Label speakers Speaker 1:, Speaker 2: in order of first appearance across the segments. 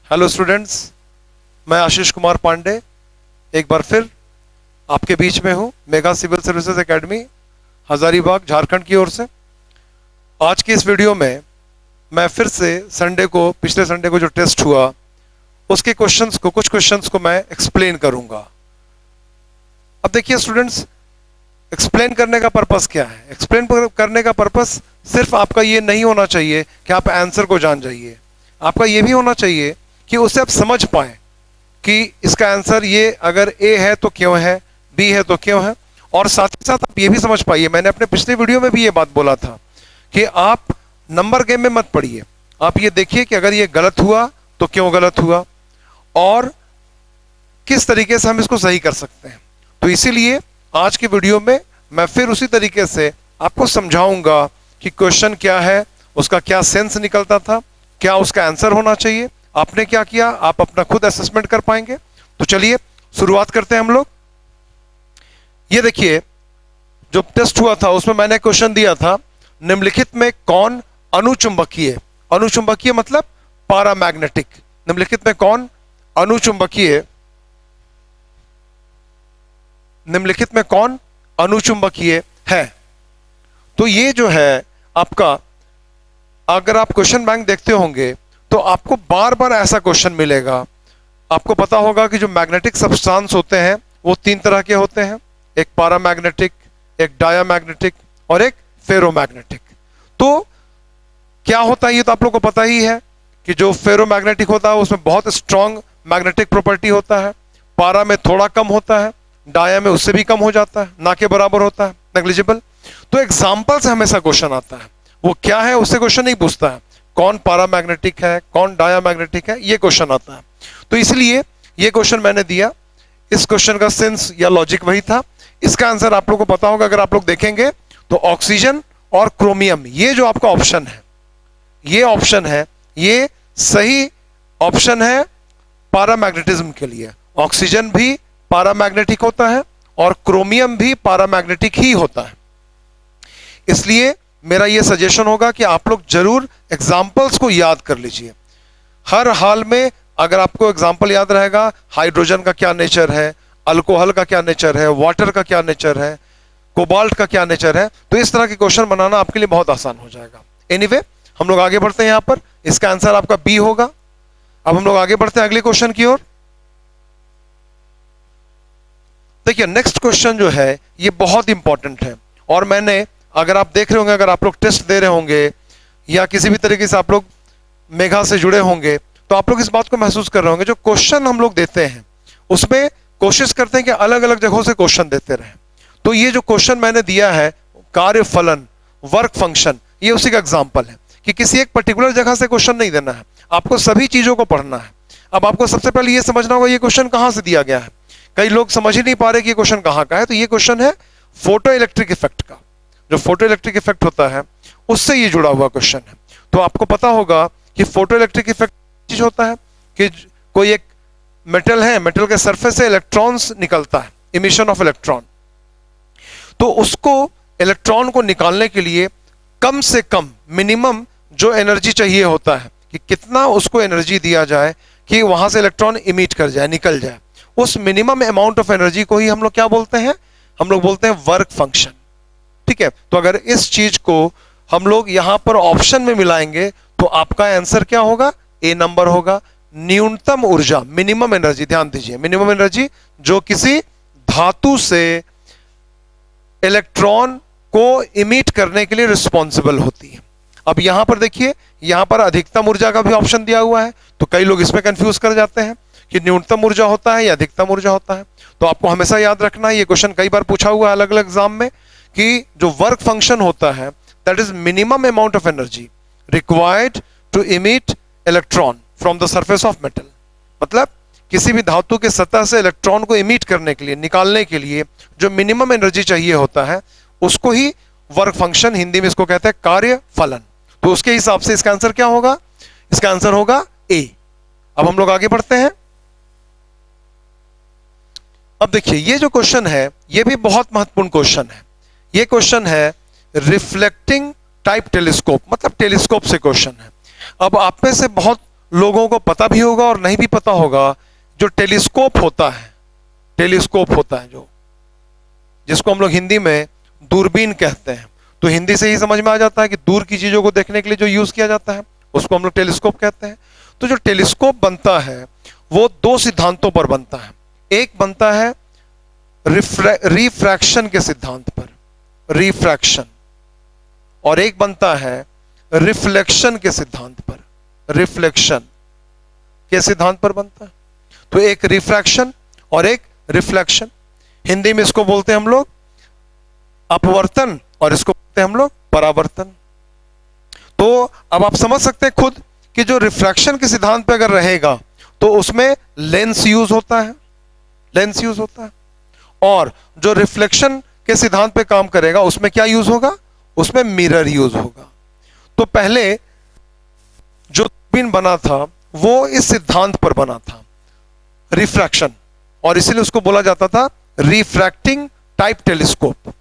Speaker 1: Hello students, मैं आशीष कुमार पांडे एक बार फिर आपके बीच में हूँ mega civil services academy Hazaribagh Jharkhand की ओर से। आज की इस वीडियो में मैं फिर से पिछले संडे को जो टेस्ट हुआ उसके कुछ क्वेश्चंस को मैं एक्सप्लेन करूंगा। अब देखिए स्टूडेंट्स, एक्सप्लेन करने का पर्पस क्या है? एक्सप्लेन करने का पर्पस सिर्फ आपका ये नहीं होना चाहिए कि आप आंसर को जान जाइए, आपका ये भी होना चाहिए कि उससे आप समझ पाए कि इसका आंसर ये अगर ए है तो क्यों है, बी है तो क्यों है, और साथ ही साथ आप ये भी समझ पाइए, मैंने अपने पिछले वीडियो में भी ये बात बोला था कि आप नंबर गेम में मत पढ़िए। आप ये देखिए कि अगर ये गलत हुआ तो क्यों गलत हुआ और किस तरीके से हम इसको सही कर सकते हैं। तो इसीलिए आज की वीडियो में मैं फिर उसी तरीके से आपको समझाऊंगा कि क्वेश्चन क्या है, उसका क्या सेंस निकलता था, क्या उसका आंसर होना चाहिए, आपने क्या किया, आप अपना खुद असेसमेंट कर पाएंगे। तो चलिए शुरुआत करते हैं हम लोग। ये देखिए, जो टेस्ट हुआ था उसमें मैंने क्वेश्चन दिया था, निम्नलिखित में कौन अनुचुंबकीय, अनुचुंबकीय मतलब पारामैग्नेटिक, निम्नलिखित में कौन अनुचुंबकीय, निम्नलिखित में कौन अनुचुंबकीय है। तो ये जो है आपका, अगर आप क्वेश्चन बैंक देखते होंगे तो आपको बार बार ऐसा क्वेश्चन मिलेगा। आपको पता होगा कि जो मैग्नेटिक सब्सटेंस होते हैं वो तीन तरह के होते हैं, एक पारामैग्नेटिक, एक डायामैग्नेटिक और एक फेरोमैग्नेटिक। तो क्या होता है ये तो आप लोगों को पता ही है कि जो फेरोमैग्नेटिक होता है उसमें बहुत स्ट्रांग मैग्नेटिक प्रॉपर्टी होता है, पारा में थोड़ा कम होता है, डाया में उससे भी कम हो जाता है, ना के बराबर होता है, नेग्लिजिबल। तो एग्जाम्पल से हमेशा क्वेश्चन आता है, वो क्या है उससे क्वेश्चन नहीं पूछता है, कौन पारामैग्नेटिक है, कौन डायामैग्नेटिक है, ये क्वेश्चन आता है। तो इसलिए ये क्वेश्चन मैंने दिया। इस क्वेश्चन का सेंस या लॉजिक वही था। इसका आंसर आप लोगों को पता होगा, अगर आप लोग देखेंगे तो ऑक्सीजन और क्रोमियम, ये जो आपका ऑप्शन है, ये ऑप्शन है, ये सही ऑप्शन है पारामैग्नेटिज्म के लिए। ऑक्सीजन भी पारामैग्नेटिक होता है और क्रोमियम भी पारामैग्नेटिक ही होता है। इसलिए मेरा यह सजेशन होगा कि आप लोग जरूर एग्जाम्पल्स को याद कर लीजिए। हर हाल में अगर आपको एग्जाम्पल याद रहेगा, हाइड्रोजन का क्या नेचर है, अल्कोहल का क्या नेचर है, वाटर का क्या नेचर है, कोबाल्ट का क्या नेचर है, तो इस तरह के क्वेश्चन बनाना आपके लिए बहुत आसान हो जाएगा। एनीवे, हम लोग आगे बढ़ते हैं। यहां पर इसका आंसर आपका बी होगा। अब हम लोग आगे बढ़ते हैं अगले क्वेश्चन की ओर। देखिए, नेक्स्ट क्वेश्चन जो है ये बहुत इंपॉर्टेंट है, और मैंने, अगर आप देख रहे होंगे, अगर आप लोग टेस्ट दे रहे होंगे या किसी भी तरीके से आप लोग मेगा से जुड़े होंगे तो आप लोग इस बात को महसूस कर रहे होंगे, जो क्वेश्चन हम लोग देते हैं उसमें कोशिश करते हैं कि अलग अलग जगहों से क्वेश्चन देते रहें। तो ये जो क्वेश्चन मैंने दिया है, कार्य फलन, वर्क फंक्शन, ये उसी का एग्जाम्पल है कि किसी एक पर्टिकुलर जगह से क्वेश्चन नहीं देना है, आपको सभी चीजों को पढ़ना है। अब आपको सबसे पहले ये समझना होगा ये क्वेश्चन कहां से दिया गया है। कई लोग समझ ही नहीं पा रहे कि ये क्वेश्चन कहां का है। तो ये क्वेश्चन है फोटो इलेक्ट्रिक इफेक्ट का, जो फोटो इलेक्ट्रिक इफेक्ट होता है उससे ये जुड़ा हुआ क्वेश्चन है। तो आपको पता होगा कि फोटो इलेक्ट्रिक इफेक्ट चीज होता है कि कोई एक मेटल है, मेटल के सरफेस से इलेक्ट्रॉन्स निकलता है, इमिशन ऑफ इलेक्ट्रॉन। तो उसको, इलेक्ट्रॉन को निकालने के लिए कम से कम मिनिमम जो एनर्जी चाहिए होता है कि कितना उसको एनर्जी दिया जाए कि वहां से इलेक्ट्रॉन इमिट कर जाए, निकल जाए, उस मिनिमम अमाउंट ऑफ एनर्जी को ही हम लोग क्या बोलते हैं, हम लोग बोलते हैं वर्क फंक्शन। ठीक है, तो अगर इस चीज को हम लोग यहां पर ऑप्शन में मिलाएंगे तो आपका आंसर क्या होगा, ए नंबर होगा। न्यूनतम ऊर्जा, मिनिमम एनर्जी, ध्यान दीजिए, मिनिमम एनर्जी जो किसी धातु से इलेक्ट्रॉन को इमिट करने के लिए रिस्पॉन्सिबल होती है। अब यहां पर देखिए, यहां पर अधिकतम ऊर्जा का भी ऑप्शन दिया हुआ है, तो कई लोग इसमें कंफ्यूज कर जाते हैं कि न्यूनतम ऊर्जा होता है या अधिकतम ऊर्जा होता है। तो आपको हमेशा याद रखना है, ये क्वेश्चन कई बार पूछा हुआ है अलग अलग एग्जाम में, कि जो वर्क फंक्शन होता है that is minimum amount of energy required to emit electron from the surface of metal. मतलब किसी भी धातु के सतह से इलेक्ट्रॉन को इमिट करने के लिए, निकालने के लिए जो मिनिमम एनर्जी चाहिए होता है उसको ही वर्क फंक्शन, हिंदी में इसको कहते हैं कार्य फलन। तो उसके हिसाब से इसका आंसर क्या होगा, इसका आंसर होगा ए। अब हम लोग आगे बढ़ते हैं। अब देखिए, ये जो क्वेश्चन है ये भी बहुत महत्वपूर्ण क्वेश्चन है। ये क्वेश्चन है रिफ्लेक्टिंग टाइप टेलीस्कोप, मतलब टेलीस्कोप से क्वेश्चन है। अब आप में से बहुत लोगों को पता भी होगा और नहीं भी पता होगा, जो टेलीस्कोप होता है, टेलीस्कोप होता है जो, जिसको हम लोग हिंदी में दूरबीन कहते हैं, तो हिंदी से ही समझ में आ जाता है कि दूर की चीजों को देखने के लिए जो यूज किया जाता है उसको हम लोग टेलीस्कोप कहते हैं। तो जो टेलीस्कोप बनता है वो दो सिद्धांतों पर बनता है। एक बनता है रिफ्रैक्शन के सिद्धांत पर, रिफ्रैक्शन, और एक बनता है रिफ्लेक्शन के सिद्धांत पर, रिफ्लेक्शन के सिद्धांत पर बनता है। तो एक रिफ्रैक्शन और एक रिफ्लेक्शन, हिंदी में इसको बोलते हैं हम लोग अपवर्तन और इसको बोलते हैं हम लोग परावर्तन। तो अब आप समझ सकते हैं खुद कि जो रिफ्रैक्शन के सिद्धांत पे अगर रहेगा तो उसमें लेंस यूज होता है, लेंस यूज होता है, और जो रिफ्लेक्शन के सिद्धांत पे काम करेगा उसमें क्या यूज होगा, उसमें मिरर यूज होगा। तो पहले जो दूरबीन बना था वो इस सिद्धांत पर बना था, रिफ्रैक्शन, और इसीलिए उसको बोला जाता था रिफ्रैक्टिंग टाइप टेलीस्कोप।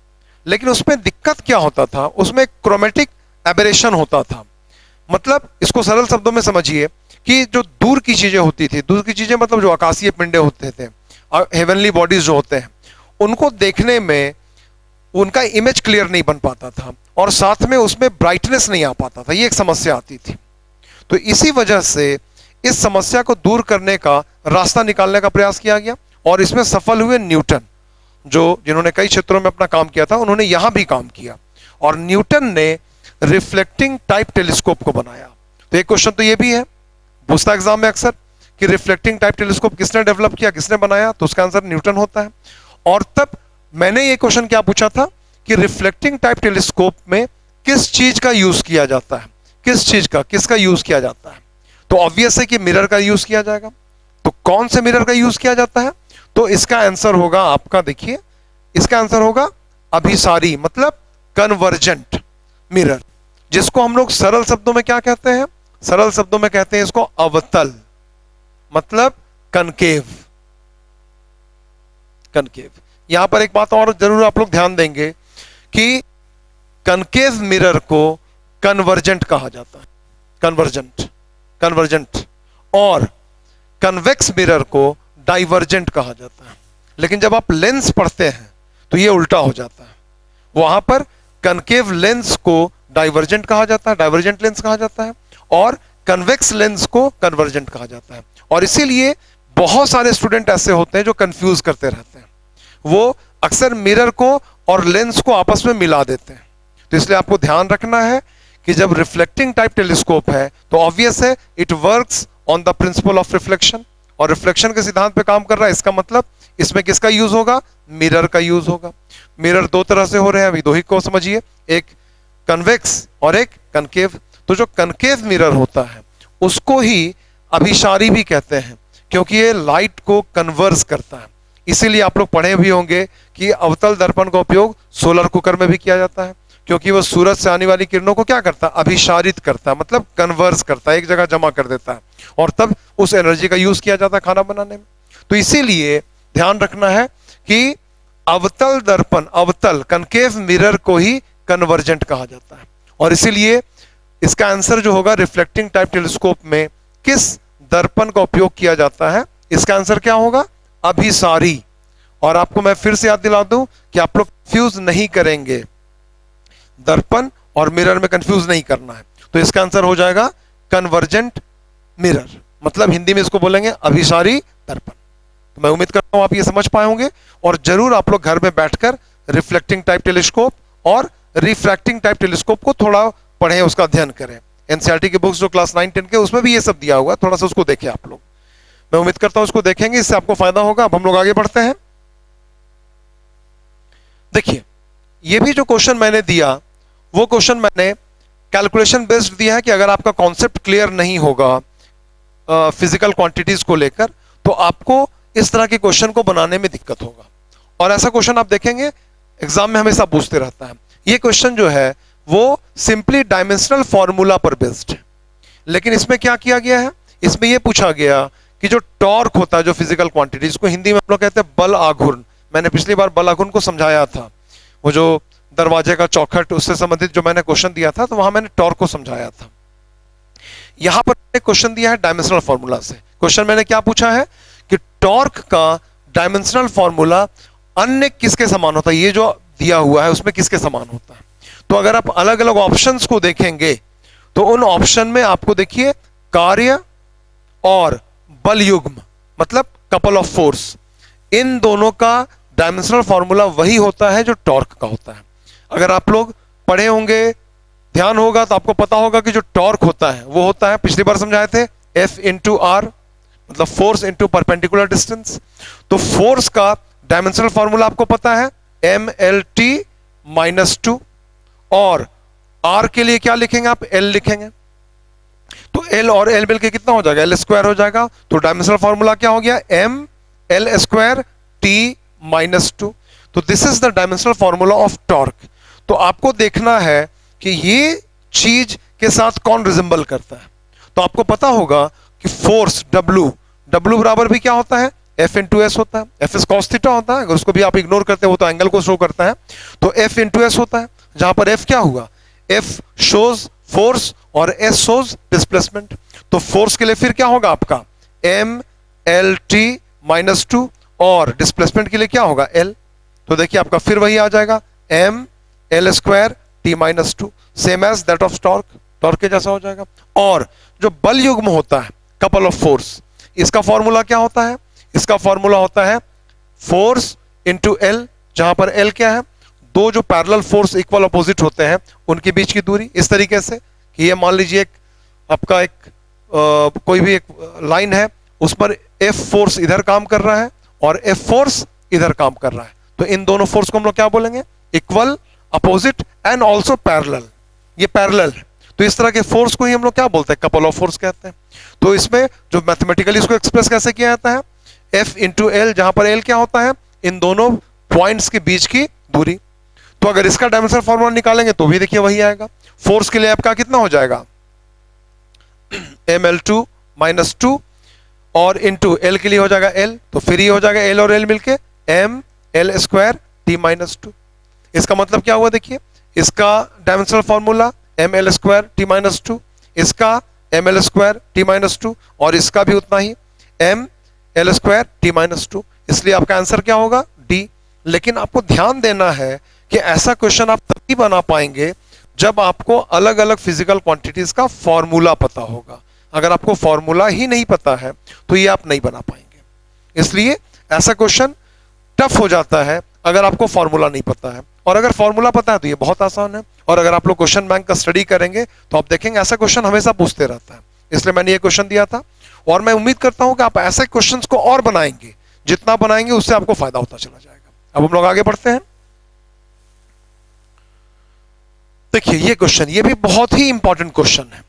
Speaker 1: लेकिन उसमें दिक्कत क्या होता था, उसमें क्रोमेटिक एबरेशन होता था। मतलब इसको सरल शब्दों में समझिए कि जो दूर की चीजें होती थी, दूर की चीजें मतलब जो आकाशीय पिंडे होते थे, हेवनली बॉडीज जो होते हैं, उनको देखने में उनका इमेज क्लियर नहीं बन पाता था और साथ में उसमें ब्राइटनेस नहीं आ पाता था, ये एक समस्या आती थी। तो इसी वजह से इस समस्या को दूर करने का रास्ता निकालने का प्रयास किया गया और इसमें सफल हुए न्यूटन, जो जिन्होंने कई क्षेत्रों में अपना काम किया था, उन्होंने यहां भी काम किया और न्यूटन ने रिफ्लेक्टिंग टाइप टेलीस्कोप को बनाया। तो एक क्वेश्चन तो ये भी है, पूछता एग्जाम में अक्सर कि रिफ्लेक्टिंग टाइप टेलीस्कोप किसने डेवलप किया, किसने बनाया, तो उसका आंसर न्यूटन होता है। और तब मैंने ये क्वेश्चन क्या पूछा था कि रिफ्लेक्टिंग टाइप टेलीस्कोप में किस चीज का यूज किया जाता है, किस चीज का, किसका यूज किया जाता है, तो ऑब्वियस है कि मिरर का यूज किया जाएगा। तो कौन से मिरर का यूज किया जाता है, तो इसका आंसर होगा आपका, देखिए इसका आंसर होगा अभिसारी, मतलब कन्वर्जेंट मिरर, जिसको हम लोग सरल शब्दों में क्या कहते हैं, सरल शब्दों में कहते हैं इसको अवतल, मतलब कनकेव, कनकेव। यहां पर एक बात और जरूर आप लोग ध्यान देंगे कि कनकेव मिरर को कन्वर्जेंट कहा जाता है, कन्वर्जेंट, कन्वर्जेंट, और कन्वेक्स मिरर को डाइवर्जेंट कहा जाता है। लेकिन जब आप लेंस पढ़ते हैं तो ये उल्टा हो जाता है, वहां पर कनकेव लेंस को डाइवर्जेंट कहा जाता है, डाइवर्जेंट लेंस कहा जाता है, और कन्वेक्स लेंस को कन्वर्जेंट कहा जाता है। और इसीलिए बहुत सारे स्टूडेंट ऐसे होते हैं जो कंफ्यूज करते रहते हैं, वो अक्सर मिरर को और लेंस को आपस में मिला देते हैं। तो इसलिए आपको ध्यान रखना है कि जब रिफ्लेक्टिंग टाइप टेलीस्कोप है तो ऑब्वियस है it works on the principle of reflection, और रिफ्लेक्शन के सिद्धांत पे काम कर रहा है, इसका मतलब इसमें किसका यूज होगा, मिरर का यूज होगा। मिरर दो तरह से हो रहे हैं, अभी दो ही को समझिए, एक कन्वेक्स और एक कनकेव। तो जो कनकेव मिरर होता है उसको ही अभिसारी भी कहते हैं, क्योंकि ये लाइट को कन्वर्स करता है। इसीलिए आप लोग पढ़े भी होंगे कि अवतल दर्पण का उपयोग सोलर कुकर में भी किया जाता है, क्योंकि वो सूरज से आने वाली किरणों को क्या करता है, अभिसारित करता है, मतलब कन्वर्स करता है, एक जगह जमा कर देता है, और तब उस एनर्जी का यूज किया जाता है खाना बनाने में। तो इसीलिए ध्यान रखना है कि अवतल दर्पण, अवतल कनकेव मिरर को ही कन्वर्जेंट कहा जाता है। और इसीलिए इसका आंसर जो होगा रिफ्लेक्टिंग टाइप टेलीस्कोप में किस दर्पण का उपयोग किया जाता है, इसका आंसर क्या होगा, अभिसारी। और आपको मैं फिर से याद दिला दूं कि आप लोग कंफ्यूज नहीं करेंगे, दर्पण और मिरर में कंफ्यूज नहीं करना है। तो इसका आंसर हो जाएगा कन्वर्जेंट मिरर, मतलब हिंदी में इसको बोलेंगे अभिसारी दर्पण। तो मैं उम्मीद करता हूं आप ये समझ पाए होंगे, और जरूर आप लोग घर में बैठकर रिफ्लेक्टिंग टाइप टेलीस्कोप और रिफ्रैक्टिंग टाइप टेलीस्कोप को थोड़ा पढ़ें, उसका अध्ययन करें। एनसीईआरटी की बुक्स जो क्लास 9-10 के उसमें भी ये सब दिया हुआ है, थोड़ा सा उसको देखें आप लोग। मैं उम्मीद करता हूं उसको देखेंगे, इससे आपको फायदा होगा। अब हम लोग आगे बढ़ते हैं। देखिए ये भी जो क्वेश्चन मैंने दिया वो क्वेश्चन मैंने कैलकुलेशन बेस्ड दिया है कि अगर आपका कॉन्सेप्ट क्लियर नहीं होगा फिजिकल क्वांटिटीज को लेकर तो आपको इस तरह के क्वेश्चन को बनाने में दिक्कत होगा। और ऐसा क्वेश्चन आप देखेंगे एग्जाम में हमेशा पूछते रहता है। ये क्वेश्चन जो है वो सिंपली डायमेंशनल फॉर्मूला पर बेस्ड है, लेकिन इसमें क्या किया गया है, इसमें यह पूछा गया कि जो टॉर्क होता है, जो फिजिकल क्वांटिटी, इसको हिंदी में हम लोग कहते हैं बल आघूर्ण। मैंने पिछली बार बल आघूर्ण को समझाया था, वो जो दरवाजे का चौखट उससे संबंधित जो मैंने क्वेश्चन दिया था, तो वहां मैंने टॉर्क को समझाया था। यहां पर एक क्वेश्चन दिया है डायमेंशनल फॉर्मूला से। क्वेश्चन मैंने क्या पूछा है कि टॉर्क का डायमेंशनल फॉर्मूला अन्य किसके समान होता है, ये जो दिया हुआ है उसमें किसके समान होता है। तो अगर आप अलग अलग ऑप्शंस को देखेंगे तो उन ऑप्शन में आपको देखिए कार्य और बल युग्म मतलब कपल ऑफ फोर्स, इन दोनों का डायमेंशनल फॉर्मूला वही होता है जो टॉर्क का होता है। अगर आप लोग पढ़े होंगे, ध्यान होगा तो आपको पता होगा कि जो टॉर्क होता है वो होता है, पिछली बार समझाए थे, F इंटू आर मतलब फोर्स इंटू परपेंडिकुलर डिस्टेंस। तो फोर्स का डायमेंशनल फॉर्मूला आपको पता है MLT-2, और आर के लिए क्या लिखेंगे आप, L लिखेंगे। तो L और L मिलके कितना हो जाएगा, L स्क्वायर हो जाएगा। तो डायमेंशनल फॉर्मूला क्या हो गया, ML2T-2। तो this is the dimensional formula of torque. तो आपको देखना है कि ये चीज के साथ कौन रिजेंबल करता है। तो आपको पता होगा कि फोर्स W बराबर भी क्या होता है, F इंटू एस होता है। F इज कॉस थीटा होता है, अगर उसको भी आप इग्नोर करते हो तो एंगल को शो करता है। तो F इंटू एस होता है, जहां पर F क्या हुआ, F शोज फोर्स और S शोज डिस्प्लेसमेंट। तो फोर्स के लिए फिर क्या होगा आपका MLT-2, और डिस्प्लेसमेंट के लिए क्या होगा L। तो देखिए आपका फिर वही आ जाएगा ML2T-2, same as that of torque, torque के जैसा हो जाएगा। और जो बल युग्म होता है कपल ऑफ फोर्स, इसका फॉर्मूला क्या होता है, इसका फॉर्मूला होता है फोर्स इंटू एल, जहां पर एल क्या है, दो जो पैरेलल फोर्स इक्वल अपोजिट होते हैं उनके बीच की दूरी। इस तरीके से कि ये मान लीजिए एक आपका एक कोई भी एक लाइन है, उस पर F फोर्स इधर काम कर रहा है और F फोर्स इधर काम कर रहा है। तो इन दोनों फोर्स को हम लोग क्या बोलेंगे, equal, opposite and also parallel. ये पैरेलल है, तो इस तरह के फोर्स को ही हम लोग क्या बोलते हैं, कपल ऑफ फोर्स कहते हैं। तो इसमें जो मैथमेटिकली इसको एक्सप्रेस कैसे किया जाता है, F इंटू एल, जहां पर L क्या होता है, इन दोनों पॉइंट्स के बीच की दूरी। तो अगर इसका डायमेंशनल फॉर्मूला निकालेंगे तो भी देखिए वही आएगा। फोर्स के लिए आपका कितना हो जाएगा ML2-2, और इंटू एल के लिए हो जाएगा L, तो फिर ये हो जाएगा L और L मिलके ML2T-2। इसका मतलब क्या हुआ, देखिए इसका डायमेंशनल फॉर्मूला ML2T-2, इसका ML2T-2, और इसका भी उतना ही ML2T-2। इसलिए आपका आंसर क्या होगा, D। लेकिन आपको ध्यान देना है कि ऐसा क्वेश्चन आप तभी बना पाएंगे जब आपको अलग अलग फिजिकल क्वांटिटीज का फॉर्मूला पता होगा। अगर आपको फॉर्मूला ही नहीं पता है तो ये आप नहीं बना पाएंगे। इसलिए ऐसा क्वेश्चन टफ हो जाता है अगर आपको फॉर्मूला नहीं पता है, और अगर फॉर्मूला पता है तो ये बहुत आसान है। और अगर आप लोग क्वेश्चन बैंक का स्टडी करेंगे तो आप देखेंगे ऐसा क्वेश्चन हमेशा पूछते रहता है। इसलिए मैंने ये क्वेश्चन दिया था, और मैं उम्मीद करता हूं कि आप ऐसे क्वेश्चंस को और बनाएंगे, जितना बनाएंगे उससे आपको फायदा होता चला जाएगा। अब हम लोग आगे बढ़ते हैं। देखिए ये क्वेश्चन, ये भी बहुत ही इंपॉर्टेंट क्वेश्चन है,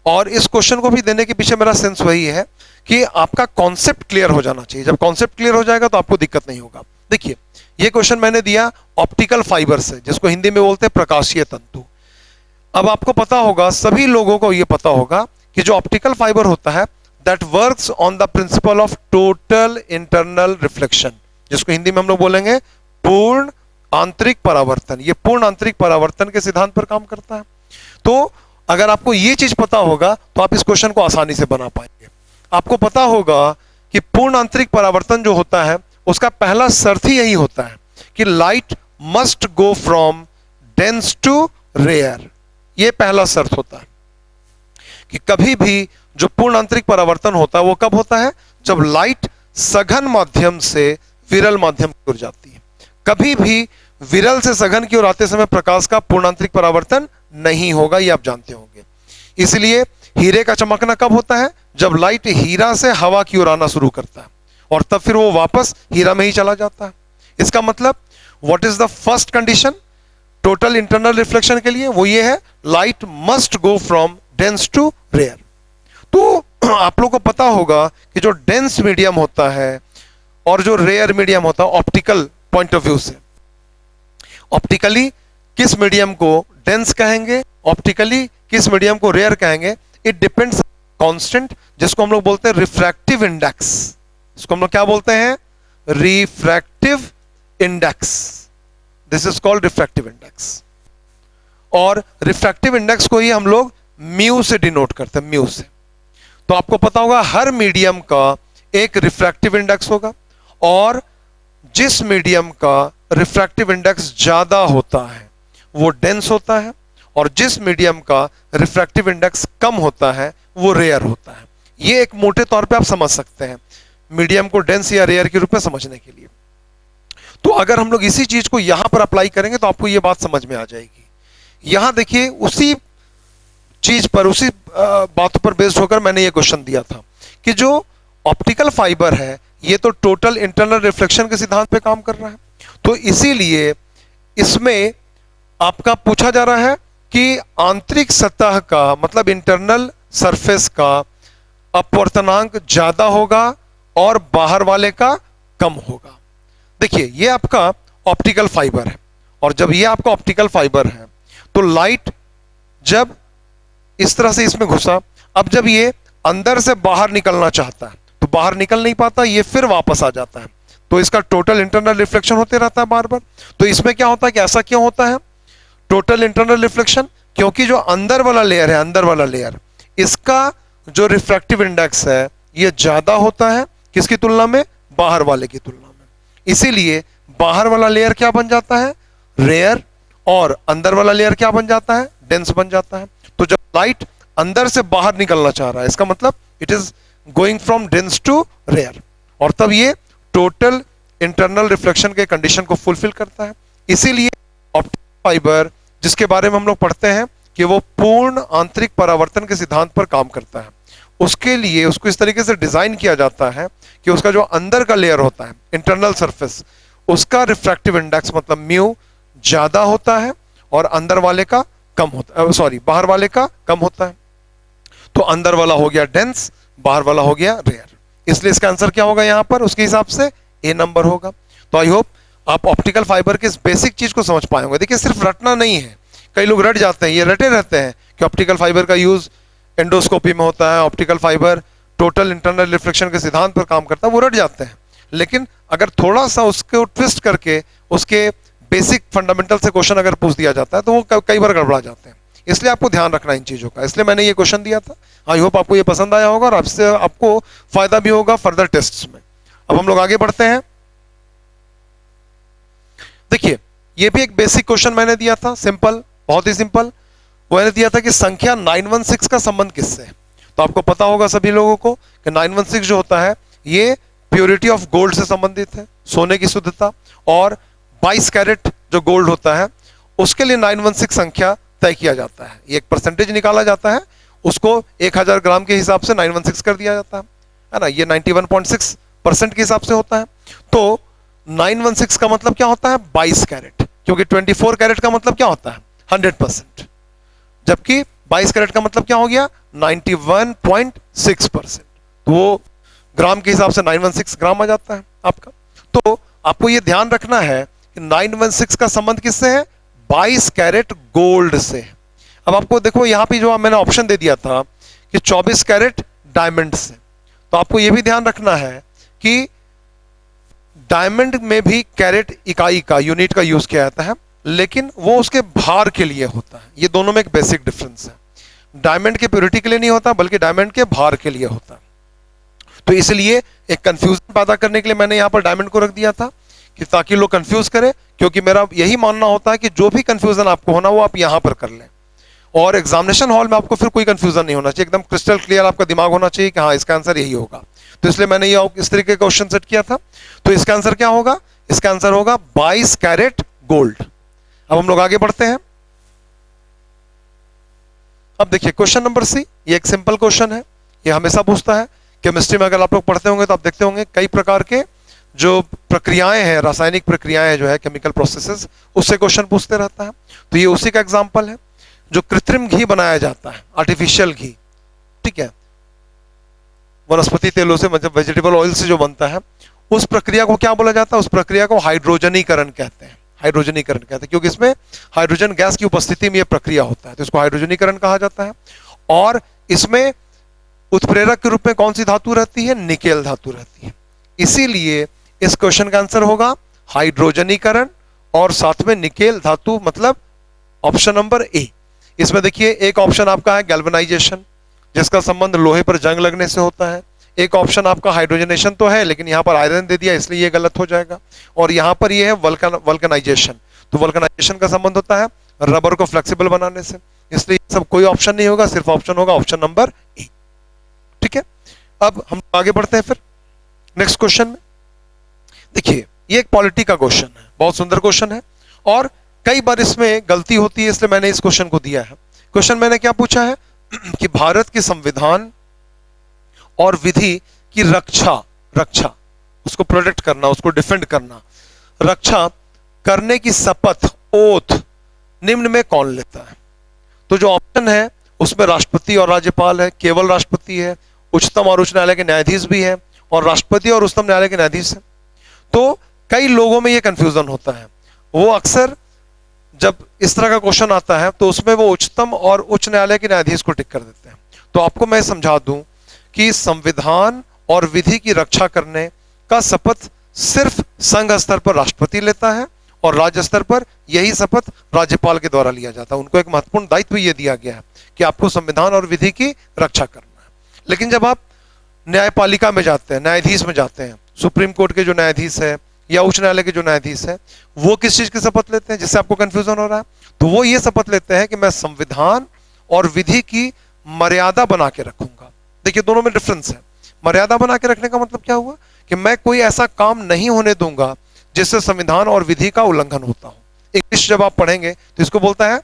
Speaker 1: और इस क्वेश्चन को भी देने के पीछे मेरा सेंस वही है कि आपका कॉन्सेप्ट क्लियर हो जाना चाहिए। जब कॉन्सेप्ट क्लियर हो जाएगा तो आपको दिक्कत नहीं होगा। देखिए ये क्वेश्चन मैंने दिया ऑप्टिकल फाइबर से, जिसको हिंदी में बोलते हैं प्रकाशीय तंतु। अब आपको पता होगा, सभी लोगों को ये पता होगा कि जो ऑप्टिकल फाइबर होता है that works on the principle of total internal reflection, जिसको हिंदी में हम लोग बोलेंगे पूर्ण आंतरिक परावर्तन। ये पूर्ण आंतरिक परावर्तन के सिद्धांत पर काम करता है। तो अगर आपको ये चीज पता होगा तो आप इस क्वेश्चन को आसानी से बना पाएंगे। आपको पता होगा कि पूर्ण आंतरिक परावर्तन जो होता है उसका पहला शर्त ही यही होता है कि light must go from dense to rare. ये पहला शर्त होता है कि कभी भी जो पूर्ण आंतरिक परावर्तन होता है वो कब होता है, जब लाइट सघन माध्यम से विरल माध्यम की ओर जाती है। कभी भी विरल से सघन की ओर आते समय प्रकाश का पूर्ण आंतरिक परावर्तन नहीं होगा, ये आप जानते होंगे। इसलिए हीरे का चमकना कब होता है, जब लाइट हीरा से हवा की ओर आना शुरू करता है, और तब फिर वो वापस हीरा में ही चला जाता है। इसका मतलब what is the first condition total internal reflection के लिए, वो ये है light must go from dense to rare. तो आप लोगों को पता होगा कि जो डेंस मीडियम होता है और जो रेयर मीडियम होता है, ऑप्टिकल पॉइंट ऑफ व्यू से, ऑप्टिकली किस मीडियम को डेंस कहेंगे, ऑप्टिकली किस मीडियम को रेयर कहेंगे, इट डिपेंड्स कांस्टेंट, जिसको हम लोग बोलते हैं रिफ्रैक्टिव इंडेक्स। इसको हम लोग क्या बोलते हैं, refractive index. This is called refractive index. और रिफ्रैक्टिव इंडेक्स को ही हम लोग म्यू से डिनोट करते हैं, म्यू से। तो आपको पता होगा हर मीडियम का एक रिफ्रैक्टिव इंडेक्स होगा, और जिस मीडियम का रिफ्रैक्टिव इंडेक्स ज्यादा होता है वो डेंस होता है, और जिस मीडियम का रिफ्रैक्टिव इंडेक्स कम होता है वो रेयर होता है। ये एक मोटे तौर पे आप समझ सकते हैं मीडियम को डेंस या रेयर के रूप में समझने के लिए। तो अगर हम लोग इसी चीज को यहां पर अप्लाई करेंगे तो आपको ये बात समझ में आ जाएगी। यहां देखिए उसी चीज पर, उसी बातों पर बेस्ड होकर मैंने ये क्वेश्चन दिया था कि जो ऑप्टिकल फाइबर है ये तो टोटल इंटरनल रिफ्लेक्शन के सिद्धांत पे काम कर रहा है, तो इसीलिए इसमें आपका पूछा जा रहा है कि आंतरिक सतह का मतलब इंटरनल सरफेस का अपवर्तनांक ज्यादा होगा और बाहर वाले का कम होगा। देखिए ये आपका ऑप्टिकल फाइबर है, और जब ये आपका ऑप्टिकल फाइबर है तो लाइट जब इस तरह से इसमें घुसा, अब जब ये अंदर से बाहर निकलना चाहता है तो बाहर निकल नहीं पाता, ये फिर वापस आ जाता है, तो इसका टोटल इंटरनल रिफ्लेक्शन होते रहता है बार बार। तो इसमें क्या होता है कि ऐसा क्यों होता है टोटल इंटरनल रिफ्लेक्शन? क्योंकि जो अंदर वाला लेयर है, अंदर वाला लेयर, इसका जो रिफ्रैक्टिव इंडेक्स है ये ज्यादा होता है किसकी तुलना में? बाहर वाले की तुलना में। इसीलिए बाहर वाला लेयर क्या बन जाता है? रेयर, और अंदर वाला लेयर क्या बन जाता है? डेंस बन जाता है। तो जब लाइट अंदर से बाहर निकलना चाह रहा है इसका मतलब it is going from dense to rare, और तब ये टोटल इंटरनल रिफ्लेक्शन के कंडीशन को फुलफिल करता है। इसीलिए ऑप्टिकल फाइबर जिसके बारे में हम लोग पढ़ते हैं कि वो पूर्ण आंतरिक परावर्तन के सिद्धांत पर काम करता है, उसके लिए उसको इस तरीके से डिजाइन किया जाता है कि उसका जो अंदर का लेयर होता है इंटरनल सरफेस, उसका रिफ्रैक्टिव इंडेक्स मतलब म्यू ज्यादा होता है और अंदर वाले का कम होता है, सॉरी बाहर वाले का कम होता है। तो अंदर वाला हो गया डेंस, बाहर वाला हो गया रेयर, इसलिए इसका आंसर क्या होगा यहां पर? उसके हिसाब से ए नंबर होगा। तो आई होप आप ऑप्टिकल फाइबर के इस बेसिक चीज को समझ पाए होंगे। देखिए सिर्फ रटना नहीं है, कई लोग रट जाते हैं, ये रटे रहते हैं कि ऑप्टिकल फाइबर का यूज एंडोस्कोपी में होता है, optical fibre total internal reflection के सिद्धांत पर काम करता है, वो रट जाते हैं। लेकिन अगर थोड़ा सा उसको ट्विस्ट करके उसके बेसिक फंडामेंटल से क्वेश्चन अगर पूछ दिया जाता है तो वो कई बार गड़बड़ा जाते हैं, इसलिए आपको ध्यान रखना इन चीजों का। इसलिए मैंने ये क्वेश्चन दिया था। आई होप आपको ये पसंद आया होगा और आपसे आपको फायदा भी होगा फर्दर टेस्ट्स में। अब हम लोग आगे बढ़ते हैं। देखिए ये भी एक बेसिक क्वेश्चन मैंने दिया था, सिंपल, बहुत ही सिंपल। वो मैंने दिया था कि संख्या 916 का संबंध किससे है? तो आपको पता होगा सभी लोगों को कि 916 जो होता है ये प्योरिटी ऑफ गोल्ड से संबंधित है, सोने की शुद्धता, और 22 कैरेट जो गोल्ड होता है उसके लिए 916 संख्या तय किया जाता है। ये एक परसेंटेज निकाला जाता है, उसको 1000 ग्राम के हिसाब से 916 कर दिया जाता है ना, ये 91.6% के हिसाब से होता है। तो 916 का मतलब क्या होता है? 22 कैरेट, क्योंकि 24 कैरेट का मतलब क्या होता है? 100%, जबकि 22 कैरेट का मतलब क्या हो गया? 91.6%। तो वो ग्राम के हिसाब से 916 ग्राम आ जाता है आपका। तो आपको ये ध्यान रखना है कि 916 का संबंध किससे है? 22 कैरेट गोल्ड से। अब आपको देखो यहां पे जो मैंने ऑप्शन दे दिया था कि 24 कैरेट डायमंड से, तो आपको यह भी ध्यान रखना है कि डायमंड में भी कैरेट इकाई का, यूनिट का यूज किया जाता है, लेकिन वो उसके भार के लिए होता है। ये दोनों में एक बेसिक डिफरेंस है। डायमंड के प्योरिटी के लिए नहीं होता बल्कि डायमंड के भार के लिए होता है। तो इसलिए एक कंफ्यूजन पैदा करने के लिए मैंने यहां पर डायमंड को रख दिया था कि ताकि लोग कंफ्यूज करें, क्योंकि मेरा यही मानना होता है कि जो भी कंफ्यूजन आपको होना वो आप यहां पर कर लें, और एग्जामिनेशन हॉल में आपको फिर कोई कंफ्यूजन नहीं होना चाहिए, एकदम क्रिस्टल क्लियर आपका दिमाग होना चाहिए कि हाँ इसका आंसर यही होगा। तो इसलिए मैंने ये इस तरीके का क्वेश्चन सेट किया था। तो इसका आंसर क्या होगा? इसका आंसर होगा 22 कैरेट गोल्ड। अब हम लोग आगे बढ़ते हैं। अब देखिए क्वेश्चन नंबर सी, ये एक सिंपल क्वेश्चन है, ये हमेशा पूछता है केमिस्ट्री में। अगर आप लोग पढ़ते होंगे तो आप देखते होंगे कई प्रकार के जो प्रक्रियाएं हैं, रासायनिक प्रक्रियाएं जो है, केमिकल प्रोसेसेस, उससे क्वेश्चन पूछते रहता है। तो ये उसी का एग्जांपल है। जो कृत्रिम घी बनाया जाता है, आर्टिफिशियल घी, ठीक है, वनस्पति तेलों से, मतलब वेजिटेबल ऑयल से जो बनता है, उस प्रक्रिया को क्या बोला जाता है? उस प्रक्रिया को हाइड्रोजनीकरण कहते हैं। हाइड्रोजनीकरण कहते हैं क्योंकि इसमें हाइड्रोजन गैस की उपस्थिति में यह प्रक्रिया होता है, तो इसको हाइड्रोजनीकरण कहा जाता है। और इसमें उत्प्रेरक के रूप में कौन सी धातु रहती है? निकेल धातु रहती है। इसीलिए इस क्वेश्चन का आंसर होगा हाइड्रोजनीकरण और साथ में निकेल धातु, मतलब ऑप्शन नंबर ए। इसमें देखिए एक ऑप्शन आपका है गैल्वेनाइजेशन, जिसका संबंध लोहे पर जंग लगने से होता है। एक ऑप्शन आपका हाइड्रोजनेशन तो है, लेकिन यहाँ पर आयरन दे दिया इसलिए ये गलत हो जाएगा। और यहाँ पर ये है वल्कनाइजेशन, तो वल्कनाइजेशन का संबंध होता है रबर को फ्लेक्सिबल बनाने से, इसलिए सब कोई ऑप्शन नहीं होगा, सिर्फ ऑप्शन होगा ऑप्शन नंबर ए। ठीक है, अब हम आगे बढ़ते हैं फिर नेक्स्ट क्वेश्चन में। देखिए ये एक पॉलिटी का क्वेश्चन है, बहुत सुंदर क्वेश्चन है और कई बार इसमें गलती होती है, इसलिए मैंने इस क्वेश्चन को दिया है। क्वेश्चन मैंने क्या पूछा है कि भारत के संविधान और विधि की रक्षा उसको प्रोटेक्ट करना, उसको डिफेंड करना, रक्षा करने की शपथ ओथ निम्न में कौन लेता है। तो जो ऑप्शन है उसमें राष्ट्रपति और राज्यपाल है, केवल राष्ट्रपति है, उच्चतम और उच्च न्यायालय के न्यायाधीश भी है, और राष्ट्रपति और उच्चतम न्यायालय के न्यायाधीश है। तो कई लोगों में ये कंफ्यूजन होता है, वो अक्सर जब इस तरह का क्वेश्चन आता है तो उसमें वो उच्चतम और उच्च न्यायालय के न्यायाधीश को टिक कर देते हैं। तो आपको मैं समझा दूं कि संविधान और विधि की रक्षा करने का शपथ सिर्फ संघ स्तर पर राष्ट्रपति लेता है और राज्य स्तर पर यही शपथ राज्यपाल के द्वारा लिया जाता है। उनको एक महत्वपूर्ण दायित्व यह दिया गया है कि आपको संविधान और विधि की रक्षा करना है। लेकिन जब आप न्यायपालिका में जाते हैं, न्यायाधीश में जाते हैं, सुप्रीम कोर्ट के जो न्यायाधीश है या उच्च न्यायालय के जो न्यायाधीश है, वो किस चीज की शपथ लेते हैं जिससे आपको कंफ्यूजन हो रहा है? तो वो ये शपथ लेते हैं कि मैं संविधान और विधि की मर्यादा बना के रखूंगा। देखिए दोनों में डिफरेंस है। मर्यादा बना के रखने का मतलब क्या हुआ कि मैं कोई ऐसा काम नहीं होने दूंगा जिससे संविधान और विधि का उल्लंघन होता हो। इंग्लिश जब आप पढ़ेंगे तो इसको बोलता है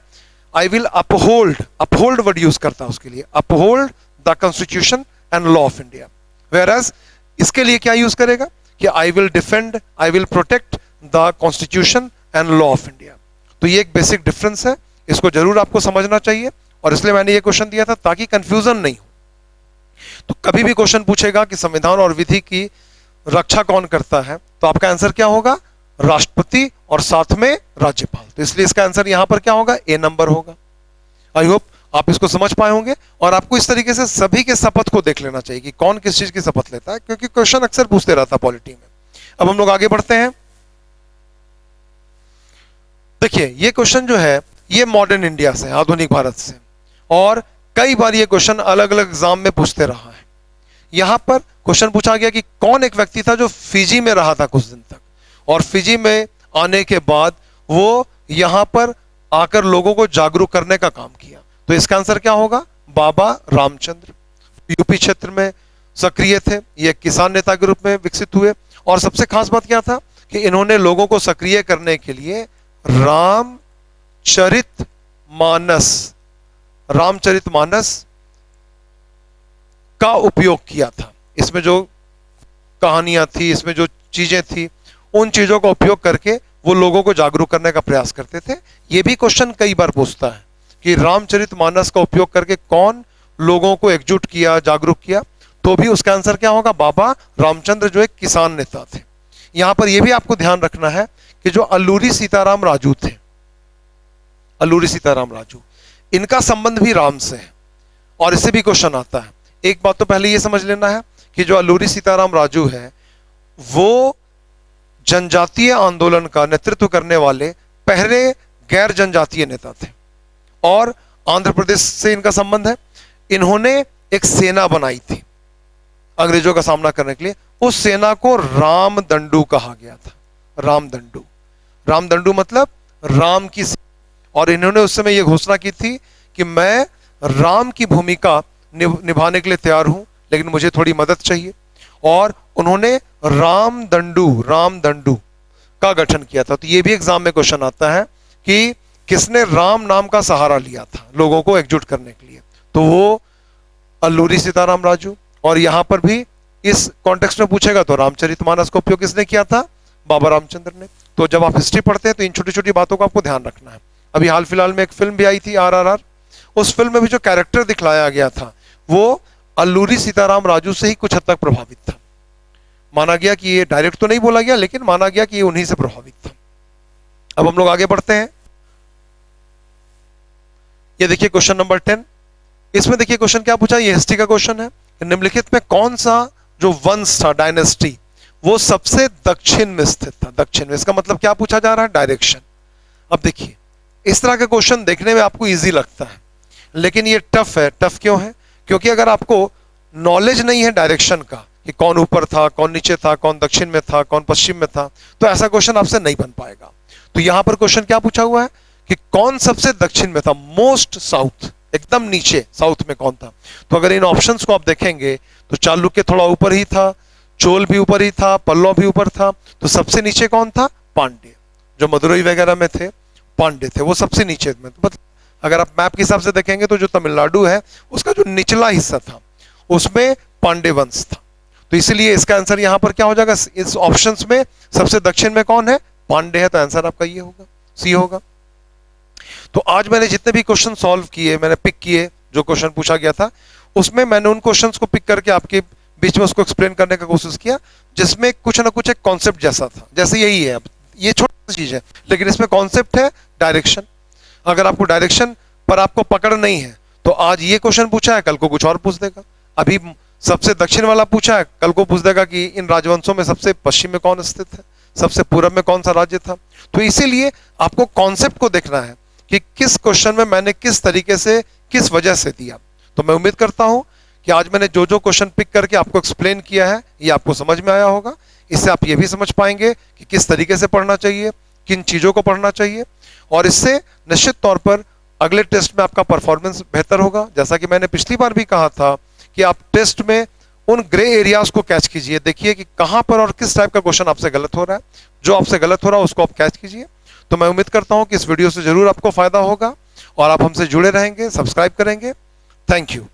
Speaker 1: I will uphold word use करता है उसके लिए, uphold the constitution and law of India. Whereas इसके लिए क्या यूज करेगा कि I will defend, I will protect the constitution and law of India. तो ये एक बेसिक डिफरेंस है, इसको जरूर आपको समझना चाहिए और इसलिए मैंने ये क्वेश्चन दिया था ताकि कंफ्यूजन नहीं हो। तो कभी भी क्वेश्चन पूछेगा कि संविधान और विधि की रक्षा कौन करता है, तो आपका आंसर क्या होगा? राष्ट्रपति और साथ में राज्यपाल। तो इसलिए इसका आंसर यहां पर क्या होगा? ए नंबर होगा। आई होप आप इसको समझ पाए होंगे और आपको इस तरीके से सभी के शपथ को देख लेना चाहिए कि कौन किस चीज की शपथ लेता है, क्योंकि क्वेश्चन अक्सर पूछते रहता है पॉलिटी में। अब हम लोग आगे बढ़ते हैं। देखिए ये क्वेश्चन जो है ये मॉडर्न इंडिया से, आधुनिक भारत से, और कई बार ये क्वेश्चन अलग अलग एग्जाम में पूछते रहा है। यहां पर क्वेश्चन पूछा गया कि कौन एक व्यक्ति था जो फिजी में रहा था कुछ दिन तक, और फिजी में आने के बाद वो यहां पर आकर लोगों को जागरूक करने का काम किया। तो इसका आंसर क्या होगा? बाबा रामचंद्र। यूपी क्षेत्र में सक्रिय थे, ये किसान नेता के रूप में विकसित हुए, और सबसे खास बात क्या था कि इन्होंने लोगों को सक्रिय करने के लिए रामचरितमानस का उपयोग किया था। इसमें जो कहानियां थी, इसमें जो चीजें थी, उन चीजों का उपयोग करके वो लोगों को जागरूक करने का प्रयास करते थे। ये भी क्वेश्चन कई बार पूछता है कि रामचरितमानस का उपयोग करके कौन लोगों को एकजुट किया, जागरूक किया, तो भी उसका आंसर क्या होगा? बाबा रामचंद्र, जो एक किसान नेता थे। यहां पर यह भी आपको ध्यान रखना है कि जो अल्लूरी सीताराम राजू थे, अल्लूरी सीताराम राजू, इनका संबंध भी राम से है और इससे भी क्वेश्चन आता है। एक बात तो पहले यह समझ लेना है कि जो अल्लूरी सीताराम राजू है वो जनजातीय आंदोलन का नेतृत्व करने वाले पहले गैर जनजातीय नेता थे और आंध्र प्रदेश से इनका संबंध है। इन्होंने एक सेना बनाई थी अंग्रेजों का सामना करने के लिए। उस सेना को रामदंडू कहा गया था। रामदंडू, रामदंडू मतलब राम की सेना। और इन्होंने उस समय यह घोषणा की थी कि मैं राम की भूमिका निभाने के लिए तैयार हूं, लेकिन मुझे थोड़ी मदद चाहिए। और उन्होंने रामदंडू का गठन किया था। तो यह भी एग्जाम में क्वेश्चन आता है कि किसने राम नाम का सहारा लिया था लोगों को एकजुट करने के लिए, तो वो अल्लूरी सीताराम राजू। और यहां पर भी इस कॉन्टेक्स्ट में पूछेगा तो रामचरितमानस का उपयोग किसने किया था? बाबा रामचंद्र ने। तो जब आप हिस्ट्री पढ़ते हैं तो इन छोटी छोटी बातों को आपको ध्यान रखना है। अभी हाल फिलहाल में एक फिल्म भी आई थी RRR, उस फिल्म में भी जो कैरेक्टर दिखलाया गया था वो अल्लूरी सीताराम राजू से ही कुछ हद तक प्रभावित था। माना गया कि ये डायरेक्ट तो नहीं बोला गया, लेकिन माना गया कि ये उन्हीं से प्रभावित था। अब हम लोग आगे बढ़ते हैं। ये देखिए क्वेश्चन नंबर 10। इसमें देखिए क्वेश्चन क्या पूछा, ये हिस्ट्री का क्वेश्चन है। निम्नलिखित में कौन सा जो वंश था, डायनेस्टी, वो सबसे दक्षिण में स्थित था? दक्षिण में, इसका मतलब क्या पूछा जा रहा है? डायरेक्शन। अब देखिए इस तरह का क्वेश्चन देखने में आपको इजी लगता है, लेकिन ये टफ है। टफ क्यों है? क्योंकि अगर आपको नॉलेज नहीं है डायरेक्शन का कि कौन ऊपर था, कौन नीचे था, कौन दक्षिण में था, कौन पश्चिम में था, तो ऐसा क्वेश्चन आपसे नहीं बन पाएगा। तो यहां पर क्वेश्चन क्या पूछा हुआ है कि कौन सबसे दक्षिण में था, मोस्ट साउथ, एकदम नीचे साउथ में कौन था। तो अगर इन ऑप्शंस को आप देखेंगे तो चालुक्य थोड़ा ऊपर ही था, चोल भी ऊपर ही था, पल्लव भी ऊपर था, तो सबसे नीचे कौन था, पांड्य। जो मदुरई वगैरह में थे पांड्य थे, वो सबसे नीचे में। मतलब अगर आप मैप के हिसाब से देखेंगे तो जो तमिलनाडु है उसका जो निचला हिस्सा था उसमें पांड्य वंश था। तो इसलिए इसका आंसर यहां पर क्या हो जाएगा, इस ऑप्शंस में सबसे दक्षिण में कौन है, पांड्य है, तो आंसर आपका ये होगा, सी होगा। तो आज मैंने जितने भी क्वेश्चन सॉल्व किए, मैंने पिक किए, जो क्वेश्चन पूछा गया था उसमें मैंने उन क्वेश्चंस को पिक करके आपके बीच में उसको एक्सप्लेन करने का कोशिश किया, जिसमें कुछ ना कुछ एक कॉन्सेप्ट जैसा था। जैसे यही है, अब ये छोटी चीज है लेकिन इसमें कॉन्सेप्ट है डायरेक्शन। अगर आपको डायरेक्शन पर आपको पकड़ नहीं है तो आज ये क्वेश्चन पूछा है, कल को कुछ और पूछ देगा। अभी सबसे दक्षिण वाला पूछा है, कल को पूछ देगा कि इन राजवंशों में सबसे पश्चिम में कौन स्थित है, सबसे पूर्व में कौन सा राज्य था। तो इसीलिए आपको कॉन्सेप्ट को देखना है कि किस क्वेश्चन में मैंने किस तरीके से, किस वजह से दिया। तो मैं उम्मीद करता हूं कि आज मैंने जो जो क्वेश्चन पिक करके आपको एक्सप्लेन किया है ये आपको समझ में आया होगा। इससे आप ये भी समझ पाएंगे कि किस तरीके से पढ़ना चाहिए, किन चीजों को पढ़ना चाहिए, और इससे निश्चित तौर पर अगले टेस्ट में आपका परफॉर्मेंस बेहतर होगा। जैसा कि मैंने पिछली बार भी कहा था कि आप टेस्ट में उन ग्रे एरियाज को कैच कीजिए, देखिए कि कहां पर और किस टाइप का क्वेश्चन आपसे गलत हो रहा है। जो आपसे गलत हो रहा है उसको आप कैच कीजिए। तो मैं उम्मीद करता हूं कि इस वीडियो से जरूर आपको फायदा होगा और आप हमसे जुड़े रहेंगे, सब्सक्राइब करेंगे। Thank you.